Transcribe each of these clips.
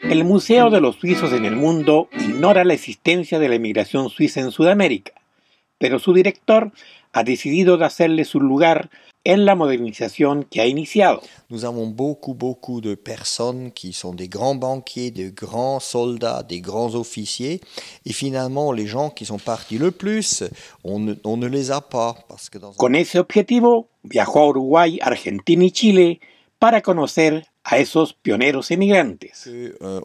El Museo de los Suizos en el Mundo ignora la existencia de la emigración suiza en Sudamérica, pero su director ha decidido de hacerle su lugar en la modernización que ha iniciado. Nous avons beaucoup de personnes qui sont des grands banquiers, de grands soldats, des grands officiers. Et finalement, les gens qui sont partis le plus, on ne les a pas. Parce que Con ese objetivo, viajó a Uruguay, Argentina y Chile para conocer a esos pioneros emigrantes.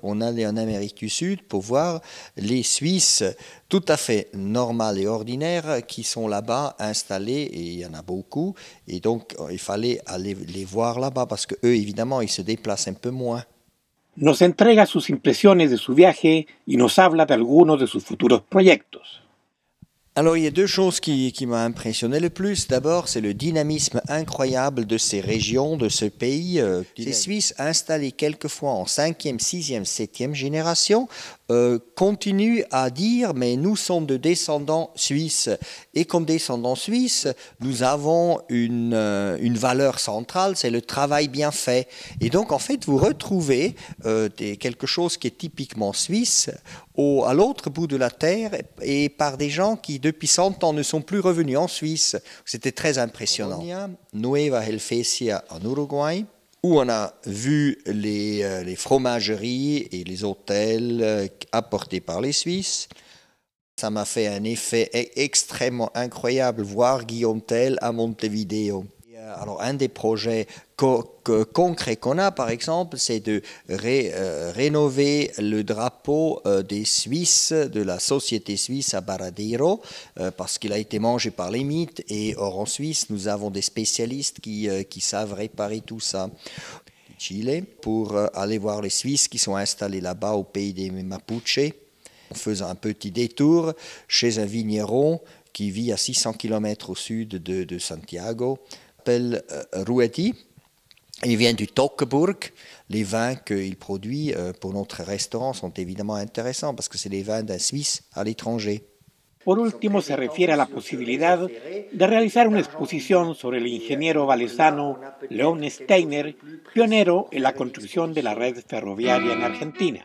On allait en Amérique du Sud pour voir les Suisses tout à fait normales et ordinaires qui sont là-bas installés, et il y en a beaucoup. Et donc, il fallait aller les voir là-bas parce qu'eux, évidemment, ils se déplacent un peu moins. Nos entrega sus impresiones de su viaje y nos habla de algunos de sus futuros proyectos. Alors, il y a deux choses qui m'ont impressionné le plus. D'abord, c'est le dynamisme incroyable de ces régions, de ce pays. Ces Suisses installés quelquefois en 5e, 6e, 7e génération continuent à dire « mais nous sommes de descendants suisses ». Et comme descendants suisses, nous avons une valeur centrale, c'est le travail bien fait. Et donc, en fait, vous retrouvez quelque chose qui est typiquement suisse à l'autre bout de la terre et par des gens qui, depuis 100 ans, ne sont plus revenus en Suisse. C'était très impressionnant. Nueva Helvetia en Uruguay, où on a vu les fromageries et les hôtels apportés par les Suisses. Ça m'a fait un effet extrêmement incroyable, voir Guillaume Tell à Montevideo. Alors, un des projets concrets qu'on a, par exemple, c'est de rénover le drapeau des Suisses, de la société suisse à Baradero, parce qu'il a été mangé par les mites. Et or, en Suisse, nous avons des spécialistes qui savent réparer tout ça. Chile, pour aller voir les Suisses qui sont installés là-bas au pays des Mapuches, en faisant un petit détour chez un vigneron qui vit à 600 km au sud de Santiago, s'appelle Ruedi. Il vient du Toggenburg. Les vins qu'il produit pour notre restaurant sont évidemment intéressants parce que c'est les vins d'un Suisse à l'étranger. Por último, se refiere a la posibilidad de realizar una exposición sobre el ingeniero valesano León Steiner, pionero en la construcción de la red ferroviaria en Argentina.